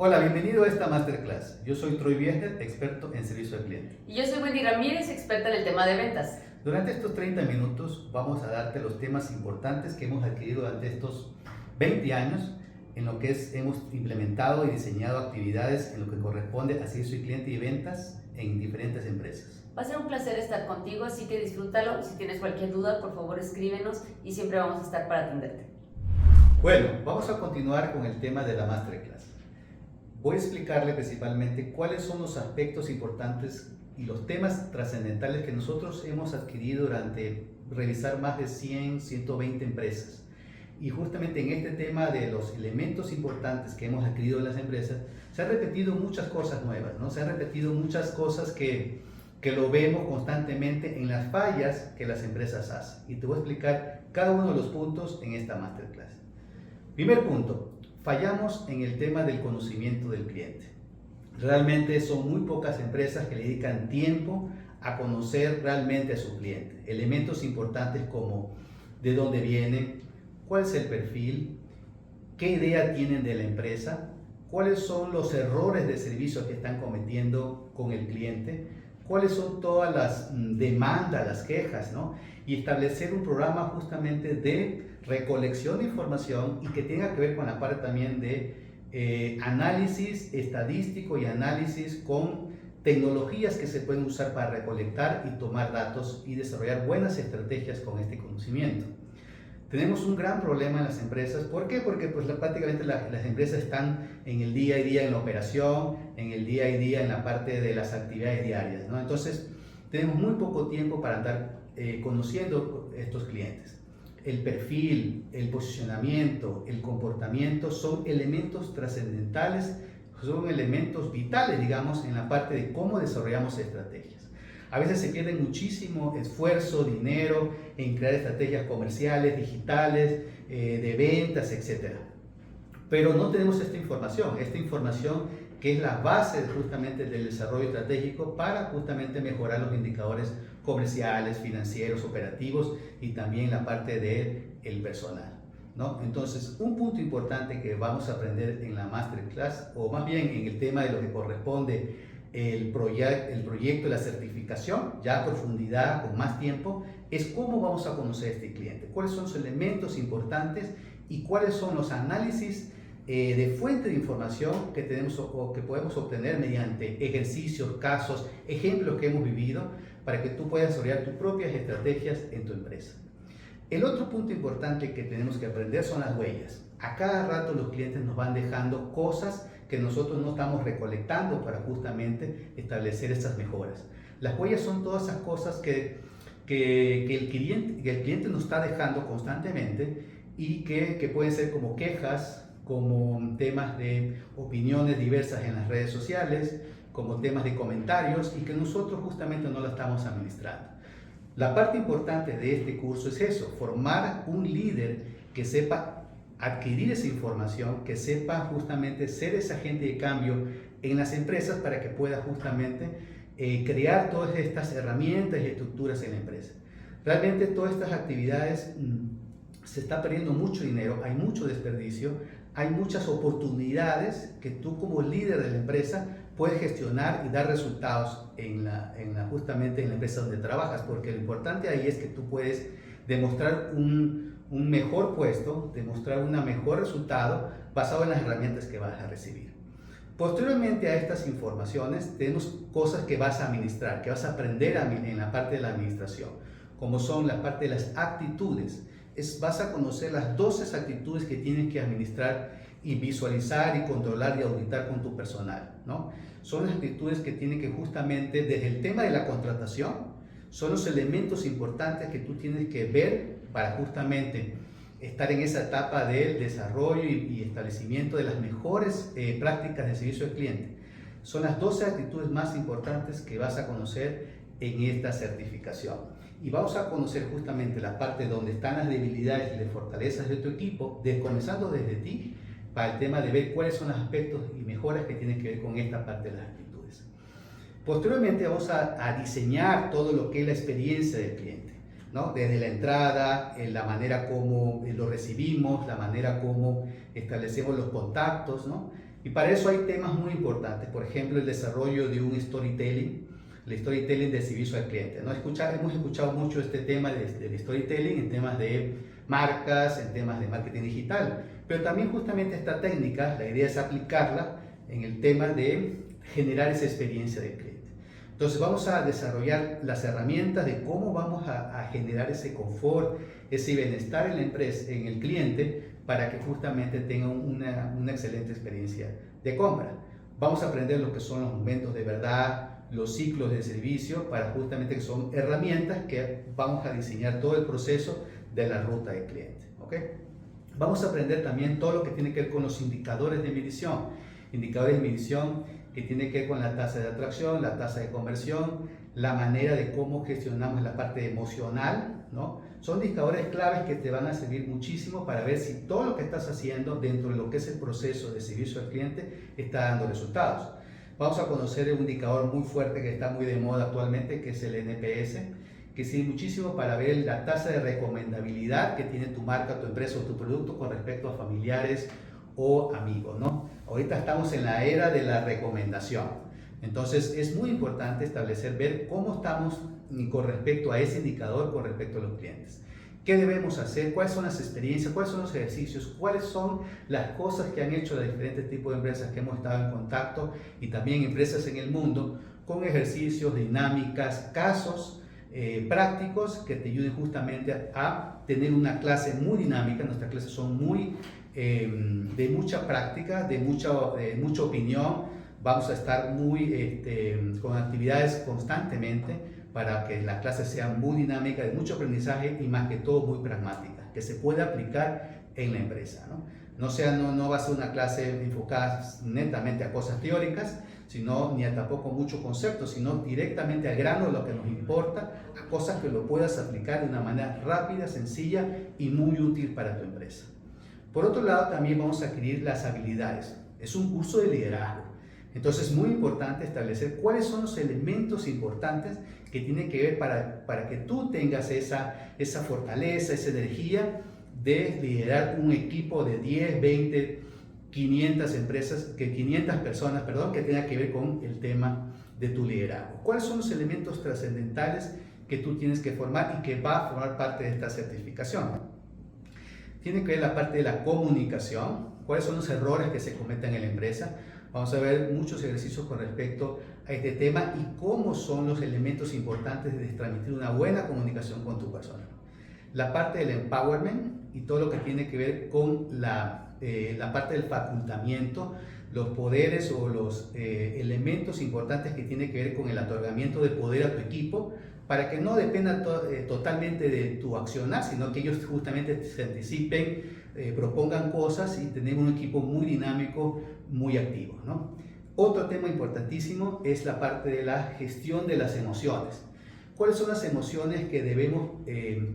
Hola, bienvenido a esta Masterclass. Yo soy Troy Viejer, experto en servicio al cliente. Y yo soy Wendy Ramírez, experta en el tema de ventas. Durante estos 30 minutos vamos a darte los temas importantes que hemos adquirido durante estos 20 años en lo que hemos implementado y diseñado actividades en lo que corresponde a servicio al cliente y ventas en diferentes empresas. Va a ser un placer estar contigo, así que disfrútalo. Si tienes cualquier duda, por favor escríbenos y siempre vamos a estar para atenderte. Bueno, vamos a continuar con el tema de la Masterclass. Voy a explicarle principalmente cuáles son los aspectos importantes y los temas trascendentales que nosotros hemos adquirido durante revisar más de 100, 120 empresas. Y justamente en este tema de los elementos importantes que hemos adquirido en las empresas, se han repetido muchas cosas nuevas, ¿no? Se han repetido muchas cosas que lo vemos constantemente en las fallas que las empresas hacen. Y te voy a explicar cada uno de los puntos en esta Masterclass. Primer punto. Fallamos en el tema del conocimiento del cliente. Realmente son muy pocas empresas que le dedican tiempo a conocer realmente a su cliente. Elementos importantes como de dónde vienen, cuál es el perfil, qué idea tienen de la empresa, cuáles son los errores de servicio que están cometiendo con el cliente, cuáles son todas las demandas, las quejas, ¿no? Y establecer un programa justamente de recolección de información y que tenga que ver con la parte también de análisis estadístico y análisis con tecnologías que se pueden usar para recolectar y tomar datos y desarrollar buenas estrategias con este conocimiento. Tenemos un gran problema en las empresas. ¿Por qué? Porque pues, prácticamente las empresas están en el día a día en la operación, en el día a día en la parte de las actividades diarias, ¿no? Entonces, tenemos muy poco tiempo para andar conociendo estos clientes. El perfil, el posicionamiento, el comportamiento son elementos trascendentales, son elementos vitales, digamos, en la parte de cómo desarrollamos estrategias. A veces se pierde muchísimo esfuerzo, dinero en crear estrategias comerciales, digitales, de ventas, etc. Pero no tenemos esta información que es la base justamente del desarrollo estratégico para justamente mejorar los indicadores comerciales, financieros, operativos y también la parte del personal, ¿no? Entonces, un punto importante que vamos a aprender en la Masterclass, o más bien en el tema de lo que corresponde el proyecto de la certificación, ya a profundidad, con más tiempo, es cómo vamos a conocer a este cliente, cuáles son sus elementos importantes y cuáles son los análisis de fuente de información que tenemos o que podemos obtener mediante ejercicios, casos, ejemplos que hemos vivido para que tú puedas desarrollar tus propias estrategias en tu empresa. El otro punto importante que tenemos que aprender son las huellas. A cada rato los clientes nos van dejando cosas que nosotros no estamos recolectando para justamente establecer estas mejoras. Las huellas son todas esas cosas que el cliente nos está dejando constantemente y que pueden ser como quejas, como temas de opiniones diversas en las redes sociales, como temas de comentarios y que nosotros justamente no la estamos administrando. La parte importante de este curso es eso, formar un líder que sepa adquirir esa información, que sepa justamente ser ese agente de cambio en las empresas para que pueda justamente crear todas estas herramientas y estructuras en la empresa. Realmente todas estas actividades se está perdiendo mucho dinero, hay mucho desperdicio, hay muchas oportunidades que tú como líder de la empresa puedes gestionar y dar resultados justamente en la empresa donde trabajas, porque lo importante ahí es que tú puedes demostrar un mejor puesto, demostrar un mejor resultado basado en las herramientas que vas a recibir. Posteriormente a estas informaciones tenemos cosas que vas a administrar, que vas a aprender en la parte de la administración, como son la parte de las actitudes. Vas a conocer las 12 actitudes que tienes que administrar y visualizar y controlar y auditar con tu personal, ¿no? Son las actitudes que tienen que justamente, desde el tema de la contratación, son los elementos importantes que tú tienes que ver para justamente estar en esa etapa del desarrollo y establecimiento de las mejores prácticas de servicio al cliente. Son las 12 actitudes más importantes que vas a conocer en esta certificación. Y vamos a conocer justamente la parte donde están las debilidades y las fortalezas de tu equipo, comenzando desde ti, para el tema de ver cuáles son los aspectos y mejoras que tienen que ver con esta parte de las actitudes. Posteriormente vamos a diseñar todo lo que es la experiencia del cliente, ¿no? Desde la entrada, la manera como lo recibimos, la manera como establecemos los contactos, ¿no? Y para eso hay temas muy importantes, por ejemplo, el desarrollo de un storytelling, el storytelling de servicio al cliente, ¿no? Hemos escuchado mucho este tema del storytelling en temas de marcas, en temas de marketing digital, pero también justamente esta técnica, la idea es aplicarla en el tema de generar esa experiencia del cliente. Entonces vamos a desarrollar las herramientas de cómo vamos a generar ese confort, ese bienestar en la empresa, en el cliente, para que justamente tenga una excelente experiencia de compra. Vamos a aprender lo que son los momentos de verdad, los ciclos de servicio, para justamente que son herramientas que vamos a diseñar todo el proceso de la ruta del cliente. ¿Okay? Vamos a aprender también todo lo que tiene que ver con los indicadores de medición. Indicadores de medición que tiene que ver con la tasa de atracción, la tasa de conversión, la manera de cómo gestionamos la parte emocional, ¿no? Son indicadores claves que te van a servir muchísimo para ver si todo lo que estás haciendo dentro de lo que es el proceso de servicio al cliente está dando resultados. Vamos a conocer un indicador muy fuerte que está muy de moda actualmente, que es el NPS, que sirve muchísimo para ver la tasa de recomendabilidad que tiene tu marca, tu empresa o tu producto con respecto a familiares o amigos, ¿no? Ahorita estamos en la era de la recomendación. Entonces es muy importante establecer, ver cómo estamos con respecto a ese indicador, con respecto a los clientes. ¿Qué debemos hacer? ¿Cuáles son las experiencias? ¿Cuáles son los ejercicios? ¿Cuáles son las cosas que han hecho los diferentes tipos de empresas que hemos estado en contacto y también empresas en el mundo con ejercicios, dinámicas, casos prácticos que te ayuden justamente a tener una clase muy dinámica? Nuestras clases son muy de mucha práctica, de mucha opinión. Vamos a estar con actividades constantemente para que la clase sea muy dinámica, de mucho aprendizaje y más que todo muy pragmática, que se pueda aplicar en la empresa, ¿no? No va a ser una clase enfocada netamente a cosas teóricas, sino ni a tampoco mucho concepto, sino directamente al grano de lo que nos importa, a cosas que lo puedas aplicar de una manera rápida, sencilla y muy útil para tu empresa. Por otro lado, también vamos a adquirir las habilidades. Es un curso de liderazgo. Entonces es muy importante establecer cuáles son los elementos importantes que tienen que ver para que tú tengas esa fortaleza, esa energía de liderar un equipo de 10, 20, 500 personas, que tenga que ver con el tema de tu liderazgo. ¿Cuáles son los elementos trascendentales que tú tienes que formar y que va a formar parte de esta certificación? Tiene que ver la parte de la comunicación, cuáles son los errores que se cometen en la empresa. Vamos a ver muchos ejercicios con respecto a este tema y cómo son los elementos importantes de transmitir una buena comunicación con tu persona. La parte del empowerment y todo lo que tiene que ver con la parte del facultamiento, los poderes o los elementos importantes que tiene que ver con el otorgamiento de poder a tu equipo, para que no dependa totalmente de tu accionar, sino que ellos justamente se anticipen, propongan cosas y tener un equipo muy dinámico, muy activo, ¿no? Otro tema importantísimo es la parte de la gestión de las emociones. ¿Cuáles son las emociones que debemos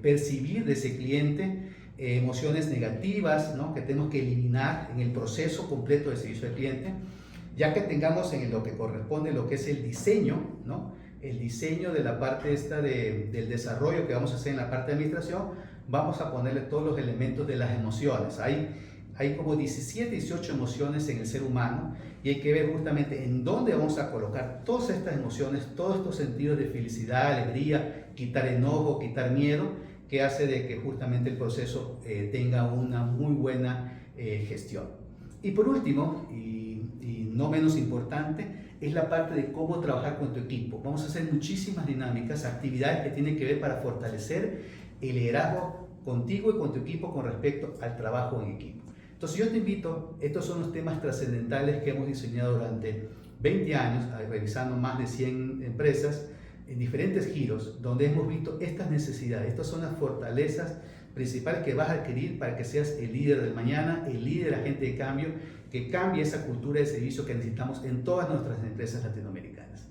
percibir de ese cliente? Emociones negativas, ¿no?, que tenemos que eliminar en el proceso completo de servicio al cliente, ya que tengamos en lo que corresponde lo que es el diseño, ¿no?, el diseño de la parte del desarrollo que vamos a hacer en la parte de administración. Vamos a ponerle todos los elementos de las emociones. Hay como 17, 18 emociones en el ser humano y hay que ver justamente en dónde vamos a colocar todas estas emociones, todos estos sentidos de felicidad, alegría, quitar enojo, quitar miedo, que hace de que justamente el proceso tenga una muy buena gestión. Y por último, y no menos importante, es la parte de cómo trabajar con tu equipo. Vamos a hacer muchísimas dinámicas, actividades que tienen que ver para fortalecer el liderazgo contigo y con tu equipo con respecto al trabajo en equipo. Entonces yo te invito, estos son los temas trascendentales que hemos diseñado durante 20 años, revisando más de 100 empresas en diferentes giros, donde hemos visto estas necesidades. Estas son las fortalezas principales que vas a adquirir para que seas el líder del mañana, el líder agente de cambio, que cambie esa cultura de servicio que necesitamos en todas nuestras empresas latinoamericanas.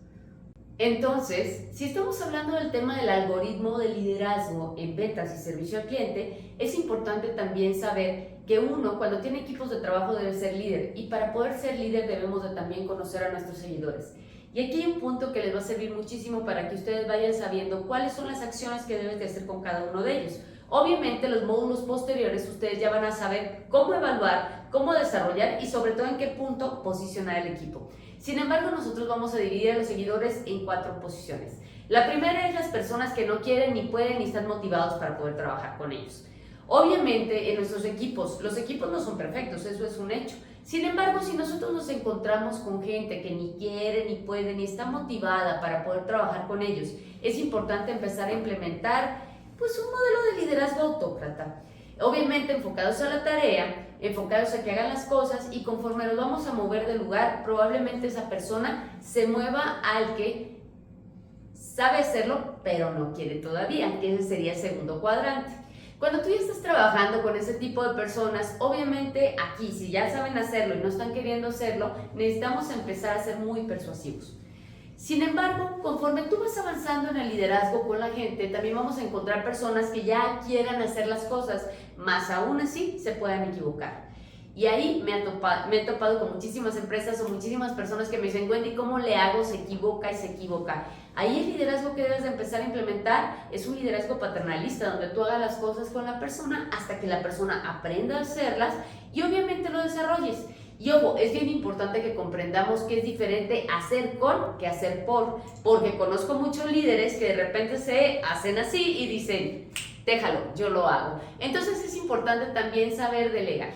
Entonces, si estamos hablando del tema del algoritmo de liderazgo en ventas y servicio al cliente, es importante también saber que uno, cuando tiene equipos de trabajo, debe ser líder, y para poder ser líder debemos de también conocer a nuestros seguidores. Y aquí hay un punto que les va a servir muchísimo para que ustedes vayan sabiendo cuáles son las acciones que deben de hacer con cada uno de ellos. Obviamente los módulos posteriores ustedes ya van a saber cómo evaluar, cómo desarrollar y sobre todo en qué punto posicionar el equipo. Sin embargo, nosotros vamos a dividir a los seguidores en 4 posiciones. La primera es las personas que no quieren, ni pueden, ni están motivados para poder trabajar con ellos. Obviamente, en nuestros equipos, los equipos no son perfectos, eso es un hecho. Sin embargo, si nosotros nos encontramos con gente que ni quiere, ni puede, ni está motivada para poder trabajar con ellos, es importante empezar a implementar pues, un modelo de liderazgo autócrata. Obviamente enfocados a la tarea, enfocados a que hagan las cosas y conforme nos vamos a mover del lugar, probablemente esa persona se mueva al que sabe hacerlo, pero no quiere todavía, que ese sería el segundo cuadrante. Cuando tú ya estás trabajando con ese tipo de personas, obviamente aquí, si ya saben hacerlo y no están queriendo hacerlo, necesitamos empezar a ser muy persuasivos. Sin embargo, conforme tú vas avanzando en el liderazgo con la gente, también vamos a encontrar personas que ya quieran hacer las cosas, más aún así se puedan equivocar. Y ahí me he topado con muchísimas empresas o muchísimas personas que me dicen, Wendy, ¿cómo le hago? Se equivoca y se equivoca. Ahí el liderazgo que debes de empezar a implementar es un liderazgo paternalista, donde tú hagas las cosas con la persona hasta que la persona aprenda a hacerlas y obviamente lo desarrolles. Y ojo, es bien importante que comprendamos que es diferente hacer con que hacer por, porque conozco muchos líderes que de repente se hacen así y dicen, déjalo, yo lo hago. Entonces es importante también saber delegar.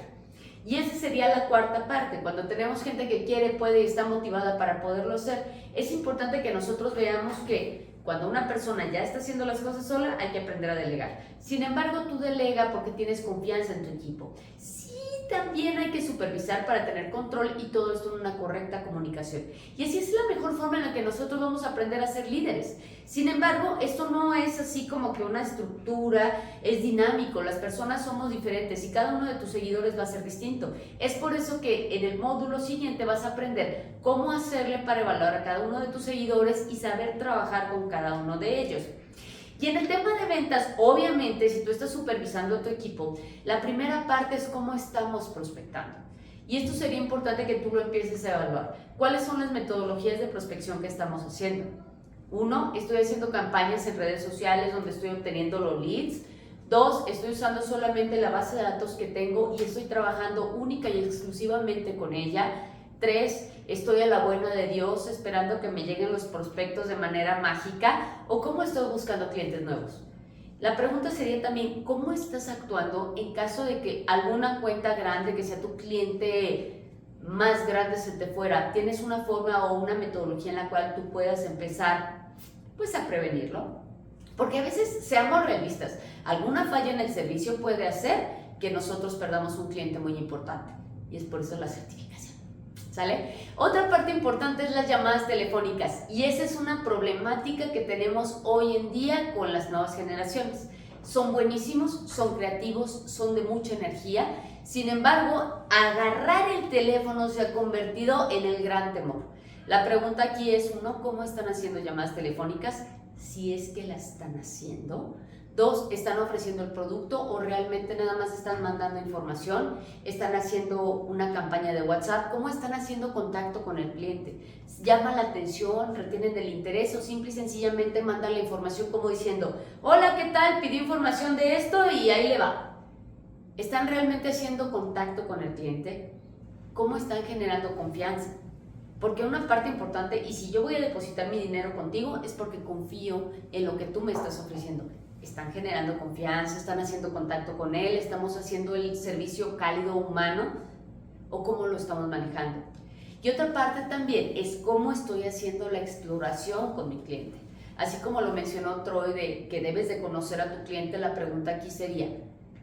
Y esa sería la cuarta parte, cuando tenemos gente que quiere, puede y está motivada para poderlo hacer, es importante que nosotros veamos que cuando una persona ya está haciendo las cosas sola, hay que aprender a delegar. Sin embargo, tú delega porque tienes confianza en tu equipo. Sí, también hay que supervisar para tener control y todo esto en una correcta comunicación. Y así es la mejor forma en la que nosotros vamos a aprender a ser líderes. Sin embargo, esto no es así como que una estructura, es dinámico, las personas somos diferentes y cada uno de tus seguidores va a ser distinto. Es por eso que en el módulo siguiente vas a aprender cómo hacerle para evaluar a cada uno de tus seguidores y saber trabajar con cada uno de ellos. Y en el tema de ventas, obviamente, si tú estás supervisando a tu equipo, la primera parte es cómo estamos prospectando. Y esto sería importante que tú lo empieces a evaluar. ¿Cuáles son las metodologías de prospección que estamos haciendo? 1, estoy haciendo campañas en redes sociales donde estoy obteniendo los leads. 2, estoy usando solamente la base de datos que tengo y estoy trabajando única y exclusivamente con ella. 3, estoy a la buena de Dios esperando que me lleguen los prospectos de manera mágica, o cómo estoy buscando clientes nuevos. La pregunta sería también, ¿cómo estás actuando en caso de que alguna cuenta grande, que sea tu cliente más grande, se te fuera? ¿Tienes una forma o una metodología en la cual tú puedas empezar pues a prevenirlo? Porque a veces, seamos realistas, alguna falla en el servicio puede hacer que nosotros perdamos un cliente muy importante, y es por eso la certificación. ¿Sale? Otra parte importante es las llamadas telefónicas, y esa es una problemática que tenemos hoy en día con las nuevas generaciones. Son buenísimos, son creativos, son de mucha energía, sin embargo, agarrar el teléfono se ha convertido en el gran temor. La pregunta aquí es, 1, ¿cómo están haciendo llamadas telefónicas? Si es que las están haciendo. 2, ¿están ofreciendo el producto o realmente nada más están mandando información? ¿Están haciendo una campaña de WhatsApp? ¿Cómo están haciendo contacto con el cliente? ¿Llama la atención? ¿Retienen el interés? ¿O simple y sencillamente mandan la información como diciendo, hola, ¿qué tal? Pidió información de esto y ahí le va? ¿Están realmente haciendo contacto con el cliente? ¿Cómo están generando confianza? Porque una parte importante, y si yo voy a depositar mi dinero contigo, es porque confío en lo que tú me estás ofreciendo. Están generando confianza, están haciendo contacto con él, estamos haciendo el servicio cálido humano, o cómo lo estamos manejando. Y otra parte también es cómo estoy haciendo la exploración con mi cliente. Así como lo mencionó Troy de que debes de conocer a tu cliente, la pregunta aquí sería,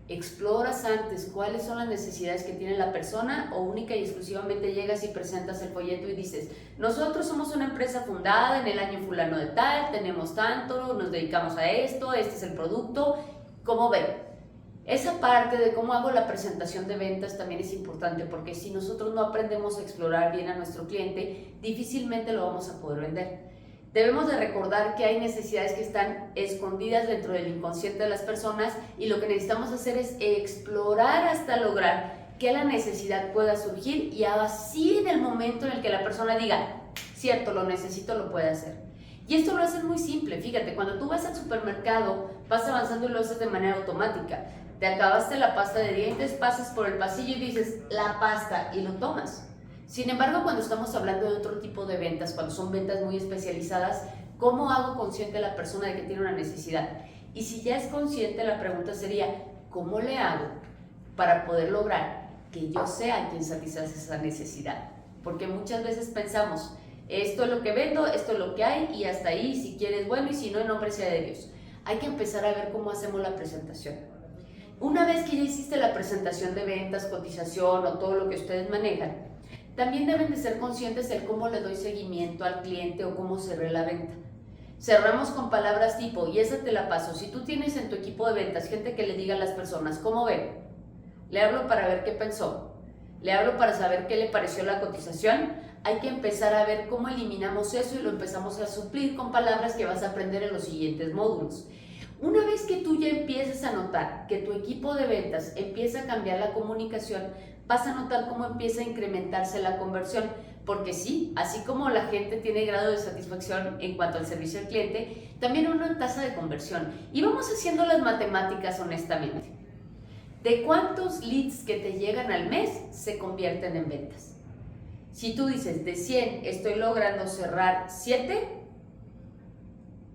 ¿exploras antes cuáles son las necesidades que tiene la persona o única y exclusivamente llegas y presentas el folleto y dices, nosotros somos una empresa fundada en el año fulano de tal, tenemos tanto, nos dedicamos a esto, este es el producto? ¿Cómo ven? Esa parte de cómo hago la presentación de ventas también es importante, porque si nosotros no aprendemos a explorar bien a nuestro cliente, difícilmente lo vamos a poder vender. Debemos de recordar que hay necesidades que están escondidas dentro del inconsciente de las personas y lo que necesitamos hacer es explorar hasta lograr que la necesidad pueda surgir y así en el momento en el que la persona diga, cierto, lo necesito, lo puede hacer. Y esto lo hacen muy simple, fíjate, cuando tú vas al supermercado, vas avanzando y lo haces de manera automática. Te acabaste la pasta de dientes, pasas por el pasillo y dices, la pasta, y lo tomas. Sin embargo, cuando estamos hablando de otro tipo de ventas, cuando son ventas muy especializadas, ¿cómo hago consciente a la persona de que tiene una necesidad? Y si ya es consciente, la pregunta sería, ¿cómo le hago para poder lograr que yo sea quien satisface esa necesidad? Porque muchas veces pensamos, esto es lo que vendo, esto es lo que hay y hasta ahí, si quieres bueno y si no, en nombre sea de Dios. Hay que empezar a ver cómo hacemos la presentación. Una vez que ya hiciste la presentación de ventas, cotización o todo lo que ustedes manejan, también deben de ser conscientes de cómo le doy seguimiento al cliente o cómo cerré la venta. Cerramos con palabras tipo, y esa te la paso, si tú tienes en tu equipo de ventas gente que le diga a las personas, ¿cómo ven? Le hablo para ver qué pensó, le hablo para saber qué le pareció la cotización. Hay que empezar a ver cómo eliminamos eso y lo empezamos a suplir con palabras que vas a aprender en los siguientes módulos. Una vez que tú ya empieces a notar que tu equipo de ventas empieza a cambiar la comunicación, vas a notar cómo empieza a incrementarse la conversión, porque sí, así como la gente tiene grado de satisfacción en cuanto al servicio al cliente, también una tasa de conversión. Y vamos haciendo las matemáticas honestamente. ¿De cuántos leads que te llegan al mes se convierten en ventas? Si tú dices, de 100 estoy logrando cerrar 7,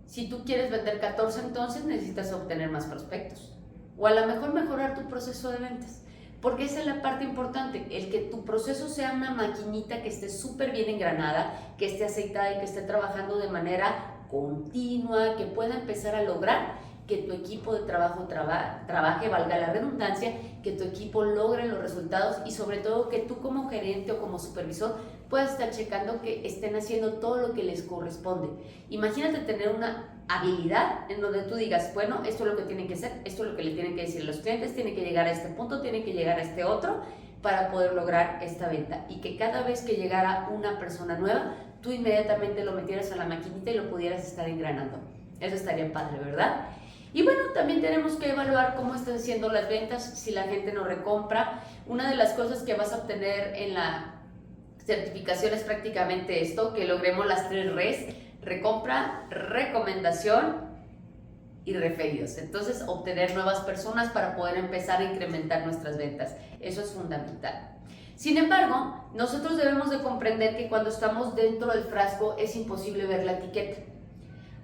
si tú quieres vender 14, entonces necesitas obtener más prospectos. O a lo mejor mejorar tu proceso de ventas. Porque esa es la parte importante, el que tu proceso sea una maquinita que esté súper bien engranada, que esté aceitada y que esté trabajando de manera continua, que pueda empezar a lograr que tu equipo de trabajo trabaje, valga la redundancia, que tu equipo logre los resultados y sobre todo que tú como gerente o como supervisor puedas estar checando que estén haciendo todo lo que les corresponde. Imagínate tener una habilidad en donde tú digas, bueno, esto es lo que tienen que hacer, esto es lo que le tienen que decir a los clientes, tienen que llegar a este punto, tienen que llegar a este otro para poder lograr esta venta y que cada vez que llegara una persona nueva, tú inmediatamente lo metieras a la maquinita y lo pudieras estar engranando. Eso estaría padre, ¿verdad? Y bueno, también tenemos que evaluar cómo están siendo las ventas, si la gente no recompra. Una de las cosas que vas a obtener en la certificación es prácticamente esto, que logremos las 3 Rs: recompra, recomendación y referidos. Entonces, obtener nuevas personas para poder empezar a incrementar nuestras ventas. Eso es fundamental. Sin embargo, nosotros debemos de comprender que cuando estamos dentro del frasco es imposible ver la etiqueta.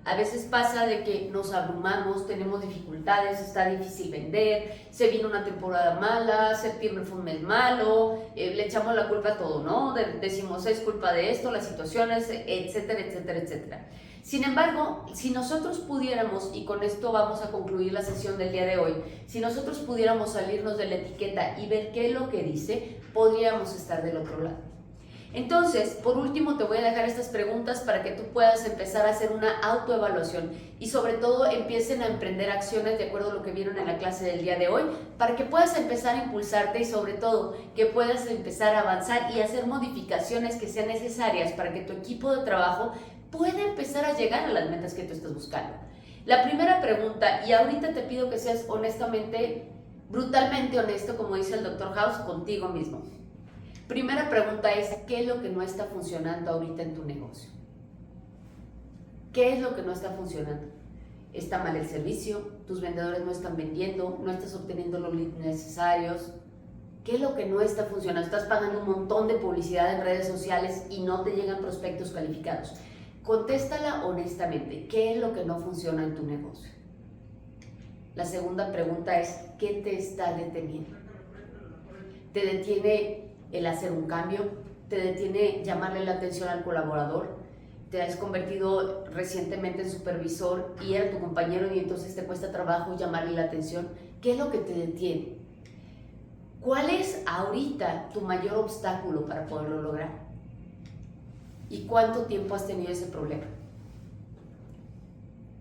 A veces pasa de que nos abrumamos, tenemos dificultades, está difícil vender, se vino una temporada mala, septiembre fue un mes malo, le echamos la culpa a todo, ¿no? Decimos es culpa de esto, las situaciones, etcétera, etcétera, etcétera. Sin embargo, si nosotros pudiéramos, y con esto vamos a concluir la sesión del día de hoy, si nosotros pudiéramos salirnos de la etiqueta y ver qué es lo que dice, podríamos estar del otro lado. Entonces, por último, te voy a dejar estas preguntas para que tú puedas empezar a hacer una autoevaluación y sobre todo empiecen a emprender acciones de acuerdo a lo que vieron en la clase del día de hoy, para que puedas empezar a impulsarte y sobre todo que puedas empezar a avanzar y hacer modificaciones que sean necesarias para que tu equipo de trabajo pueda empezar a llegar a las metas que tú estás buscando. La primera pregunta, y ahorita te pido que seas honestamente, brutalmente honesto, como dice el Dr. House, contigo mismo. Primera pregunta es, ¿qué es lo que no está funcionando ahorita en tu negocio? ¿Qué es lo que no está funcionando? ¿Está mal el servicio? ¿Tus vendedores no están vendiendo? ¿No estás obteniendo los leads necesarios? ¿Qué es lo que no está funcionando? Estás pagando un montón de publicidad en redes sociales y no te llegan prospectos calificados. Contéstala honestamente, ¿qué es lo que no funciona en tu negocio? La segunda pregunta es, ¿qué te está deteniendo? ¿Te detiene el hacer un cambio? ¿Te detiene llamarle la atención al colaborador? ¿Te has convertido recientemente en supervisor y era tu compañero y entonces te cuesta trabajo llamarle la atención? ¿Qué es lo que te detiene? ¿Cuál es ahorita tu mayor obstáculo para poderlo lograr? ¿Y cuánto tiempo has tenido ese problema?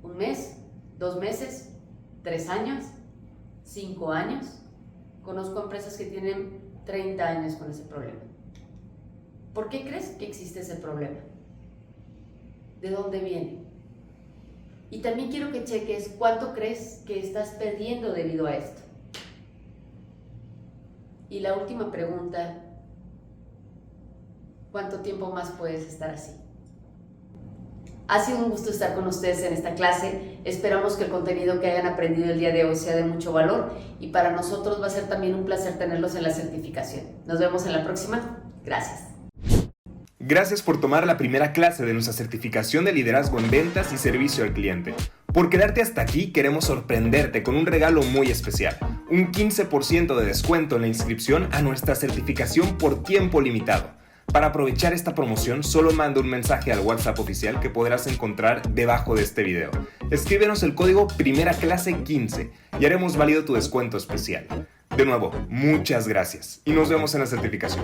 ¿Un mes? ¿2 meses? ¿3 años? ¿5 años? Conozco empresas que tienen 30 años con ese problema. ¿Por qué crees que existe ese problema? ¿De dónde viene? Y también quiero que cheques cuánto crees que estás perdiendo debido a esto. Y la última pregunta, ¿cuánto tiempo más puedes estar así? Ha sido un gusto estar con ustedes en esta clase. Esperamos que el contenido que hayan aprendido el día de hoy sea de mucho valor y para nosotros va a ser también un placer tenerlos en la certificación. Nos vemos en la próxima. Gracias. Gracias por tomar la primera clase de nuestra certificación de liderazgo en ventas y servicio al cliente. Por quedarte hasta aquí, queremos sorprenderte con un regalo muy especial. Un 15% de descuento en la inscripción a nuestra certificación por tiempo limitado. Para aprovechar esta promoción, solo manda un mensaje al WhatsApp oficial que podrás encontrar debajo de este video. Escríbenos el código PRIMERACLASE15 y haremos válido tu descuento especial. De nuevo, muchas gracias y nos vemos en la certificación.